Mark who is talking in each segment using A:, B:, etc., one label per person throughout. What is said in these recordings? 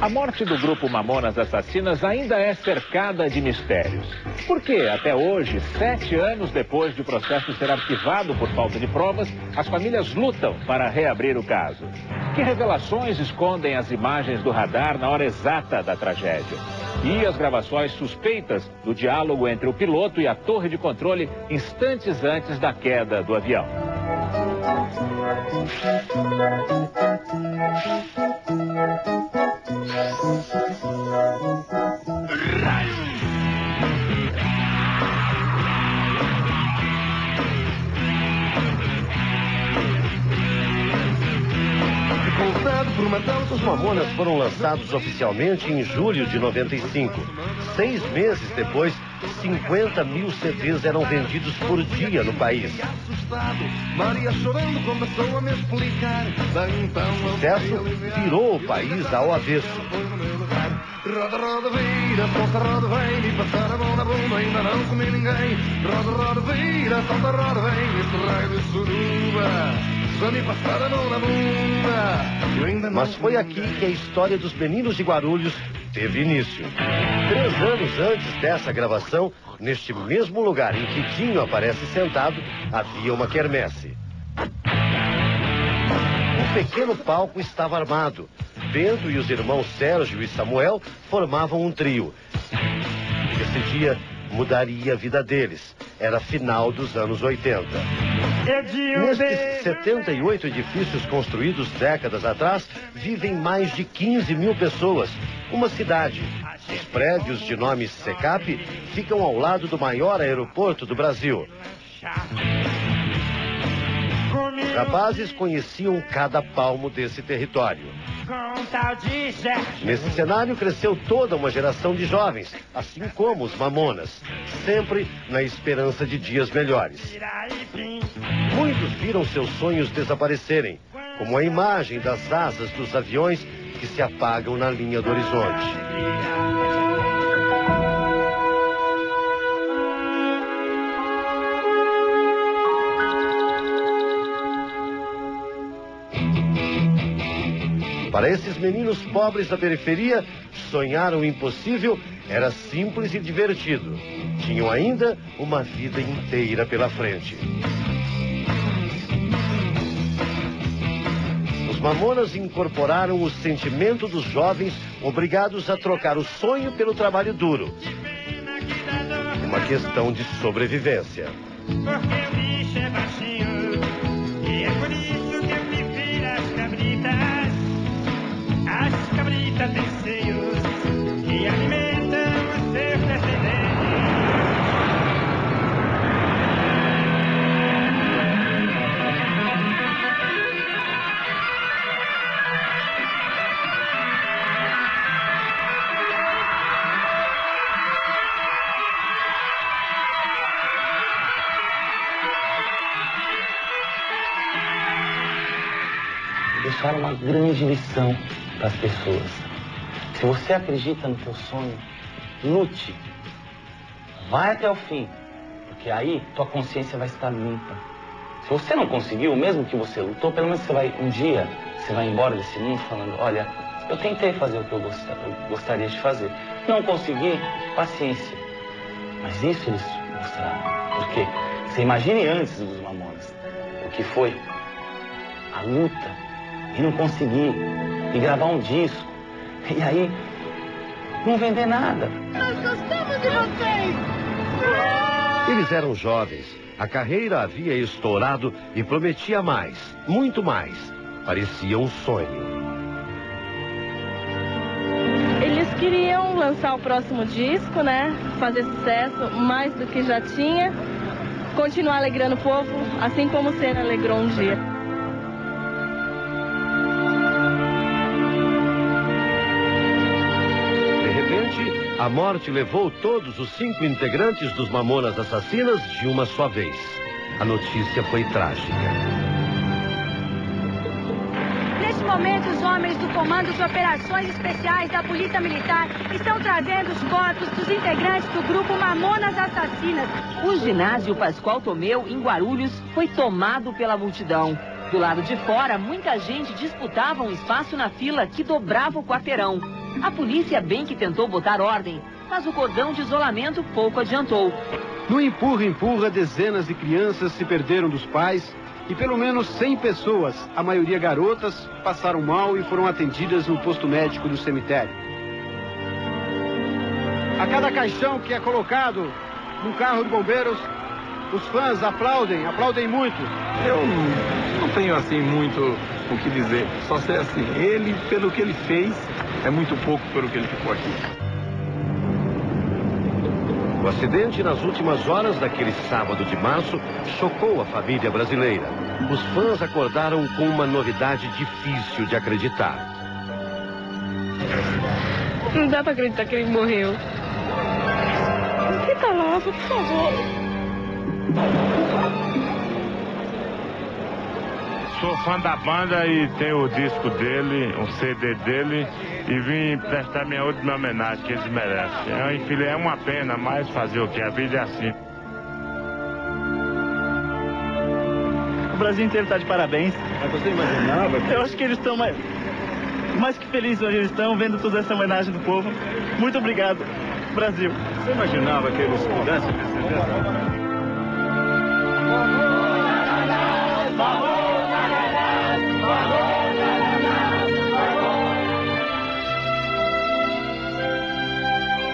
A: A morte do grupo Mamonas Assassinas ainda é cercada de mistérios. Por que, até hoje, 7 anos depois de o processo ser arquivado por falta de provas, as famílias lutam para reabrir o caso? Que revelações escondem as imagens do radar na hora exata da tragédia? E as gravações suspeitas do diálogo entre o piloto e a torre de controle instantes antes da queda do avião?
B: Os Mamonas foram lançados oficialmente em julho de 95. 6 meses depois, 50 mil CDs eram vendidos por dia no país. O sucesso virou o país ao avesso.
C: Roda, roda, vira, solta, roda, vem, e passar a mão na bunda, ainda não comi ninguém. Roda, roda, vira, solta, roda, vem, esse raio de suruba.
B: Mas foi aqui que a história dos meninos de Guarulhos teve início. 3 anos antes dessa gravação, neste mesmo lugar em que Dinho aparece sentado, havia uma quermesse. Um pequeno palco estava armado. Bento e os irmãos Sérgio e Samuel formavam um trio. Esse dia mudaria a vida deles. Era final dos anos 80. Nestes 78 edifícios construídos décadas atrás, vivem mais de 15 mil pessoas. Uma cidade. Os prédios de nome Secap ficam ao lado do maior aeroporto do Brasil. Os rapazes conheciam cada palmo desse território. Nesse cenário cresceu toda uma geração de jovens, assim como os Mamonas, sempre na esperança de dias melhores. Muitos viram seus sonhos desaparecerem, como a imagem das asas dos aviões que se apagam na linha do horizonte. Para esses meninos pobres da periferia, sonhar o impossível era simples e divertido. Tinham ainda uma vida inteira pela frente. Os Mamonas incorporaram o sentimento dos jovens obrigados a trocar o sonho pelo trabalho duro. Uma questão de sobrevivência.
C: Porque o bicho é baixinho, e é por isso que eu prefiro as cabritas. As cabritas têm seios que alimentam os seus descendentes.
D: Deixaram uma grande lição para as pessoas. Se você acredita no teu sonho, lute. Vai até o fim, porque aí tua consciência vai estar limpa. Se você não conseguiu, mesmo que você lutou, pelo menos um dia você vai embora desse mundo falando, olha, eu tentei fazer o que eu gostaria de fazer. Não consegui, paciência. Mas isso eles mostraram. Porque você imagine antes dos Mamonas o que foi a luta e não conseguir, e gravar um disco, e aí não vender nada.
C: Nós gostamos de vocês!
B: Eles eram jovens, a carreira havia estourado e prometia mais, muito mais. Parecia um sonho.
E: Eles queriam lançar o próximo disco, né? Fazer sucesso mais do que já tinha, continuar alegrando o povo, assim como o Senna alegrou um dia.
B: A morte levou todos os 5 integrantes dos Mamonas Assassinas de uma só vez. A notícia foi trágica.
F: Neste momento, os homens do Comando de Operações Especiais da Polícia Militar estão trazendo os corpos dos integrantes do grupo Mamonas Assassinas.
G: O ginásio Pascoal Tomeu, em Guarulhos, foi tomado pela multidão. Do lado de fora, muita gente disputava um espaço na fila que dobrava o quarteirão. A polícia bem que tentou botar ordem, mas o cordão de isolamento pouco adiantou.
H: No empurra-empurra, dezenas de crianças se perderam dos pais e pelo menos 100 pessoas, a maioria garotas, passaram mal e foram atendidas no posto médico do cemitério. A cada caixão que é colocado no carro de bombeiros, os fãs aplaudem muito.
I: Eu não tenho assim muito o que dizer, só sei assim, ele, pelo que ele fez, é muito pouco pelo que ele ficou aqui.
B: O acidente nas últimas horas daquele sábado de março chocou a família brasileira. Os fãs acordaram com uma novidade difícil de acreditar.
E: Não dá pra acreditar que ele morreu. Fica lá, por favor.
J: Sou fã da banda e tenho o disco dele, um CD dele, e vim prestar minha última homenagem que eles merecem. É uma pena, mas fazer o que? A vida é assim.
K: O Brasil inteiro está de parabéns.
I: Mas você imaginava?
K: Eu acho que eles estão mais que felizes onde eles estão, vendo toda essa homenagem do povo. Muito obrigado, Brasil.
I: Você imaginava que eles pudessem receber essa...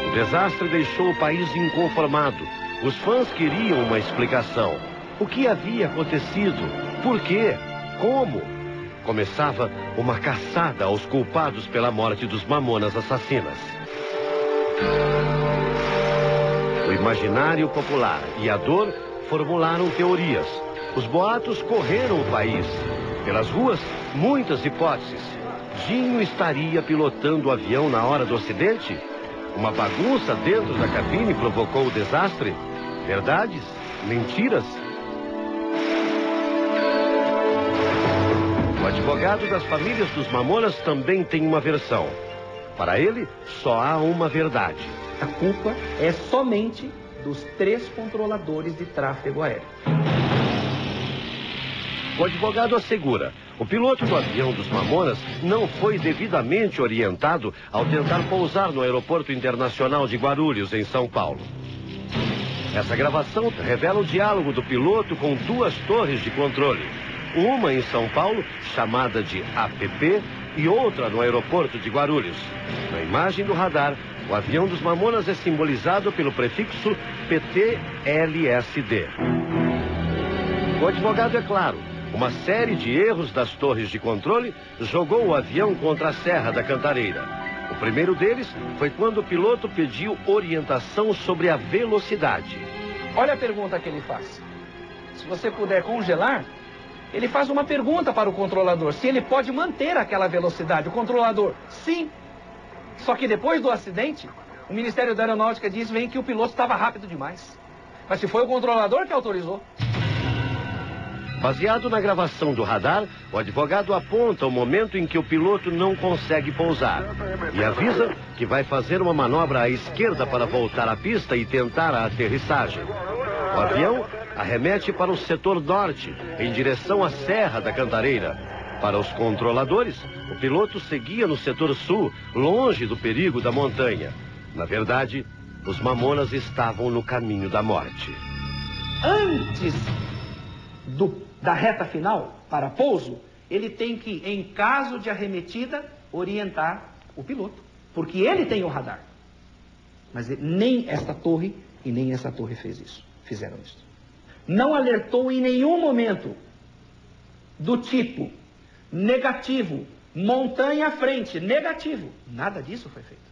B: O desastre deixou o país inconformado. Os fãs queriam uma explicação. O que havia acontecido? Por quê? Como? Começava uma caçada aos culpados pela morte dos Mamonas Assassinas. O imaginário popular e a dor formularam teorias. Os boatos correram o país. Pelas ruas, muitas hipóteses. Dinho estaria pilotando o avião na hora do acidente? Uma bagunça dentro da cabine provocou o desastre? Verdades? Mentiras? O advogado das famílias dos Mamonas também tem uma versão. Para ele, só há uma verdade.
L: A culpa é somente dos 3 controladores de tráfego aéreo.
B: O advogado assegura, o piloto do avião dos Mamonas não foi devidamente orientado ao tentar pousar no Aeroporto Internacional de Guarulhos, em São Paulo. Essa gravação revela o diálogo do piloto com 2 torres de controle. Uma em São Paulo, chamada de APP, e outra no aeroporto de Guarulhos. Na imagem do radar, o avião dos Mamonas é simbolizado pelo prefixo PTLSD. O advogado é claro, uma série de erros das torres de controle jogou o avião contra a Serra da Cantareira. O primeiro deles foi quando o piloto pediu orientação sobre a velocidade.
L: Olha a pergunta que ele faz. Se você puder congelar, ele faz uma pergunta para o controlador, se ele pode manter aquela velocidade. O controlador, sim. Só que depois do acidente, o Ministério da Aeronáutica diz que o piloto estava rápido demais. Mas se foi o controlador que autorizou.
B: Baseado na gravação do radar, o advogado aponta o momento em que o piloto não consegue pousar e avisa que vai fazer uma manobra à esquerda para voltar à pista e tentar a aterrissagem. O avião arremete para o setor norte, em direção à Serra da Cantareira. Para os controladores, o piloto seguia no setor sul, longe do perigo da montanha. Na verdade, os Mamonas estavam no caminho da morte.
L: Antes da reta final, para pouso, ele tem que, em caso de arremetida, orientar o piloto. Porque ele tem o radar. Mas nem esta torre e nem essa torre fizeram isso. Não alertou em nenhum momento do tipo negativo, montanha à frente, negativo. Nada disso foi feito.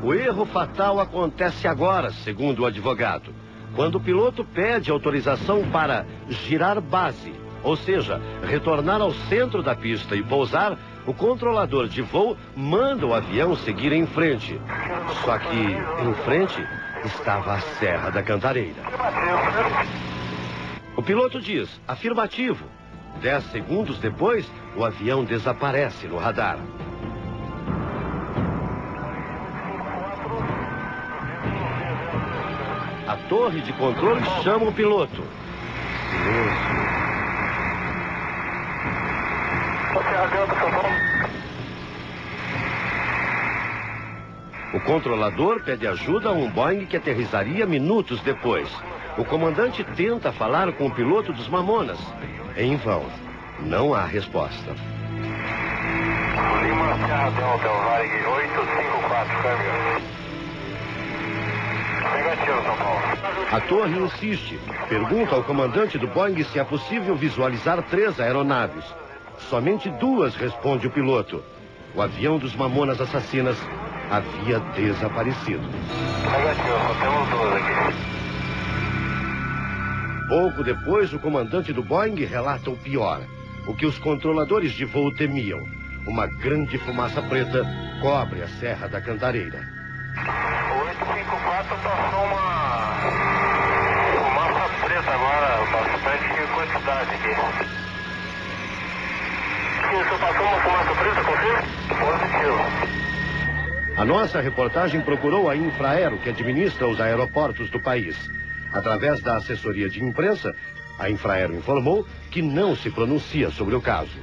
B: O erro fatal acontece agora, segundo o advogado, quando o piloto pede autorização para girar base, ou seja, retornar ao centro da pista e pousar, o controlador de voo manda o avião seguir em frente. Só que em frente estava a Serra da Cantareira. O piloto diz, afirmativo. 10 segundos depois, o avião desaparece no radar. A torre de controle chama o piloto. O controlador pede ajuda a um Boeing que aterrissaria minutos depois. O comandante tenta falar com o piloto dos Mamonas. Em vão. Não há resposta.
M: Lima, Serra Delta, Varig 854, câmbio. Negativo, São Paulo.
B: A torre insiste. Pergunta ao comandante do Boeing se é possível visualizar 3 aeronaves. Somente 2 responde o piloto. O avião dos Mamonas Assassinas havia desaparecido.
M: Negativo, só temos 2 aqui.
B: Pouco depois, o comandante do Boeing relata o pior. O que os controladores de voo temiam. Uma grande fumaça preta cobre a Serra da Cantareira.
M: O 854 passou uma fumaça preta agora, bastante quantidade aqui. Isso passou uma fumaça preta, confirma? Positivo.
B: A nossa reportagem procurou a Infraero, que administra os aeroportos do país. Através da assessoria de imprensa, a Infraero informou que não se pronuncia sobre o caso.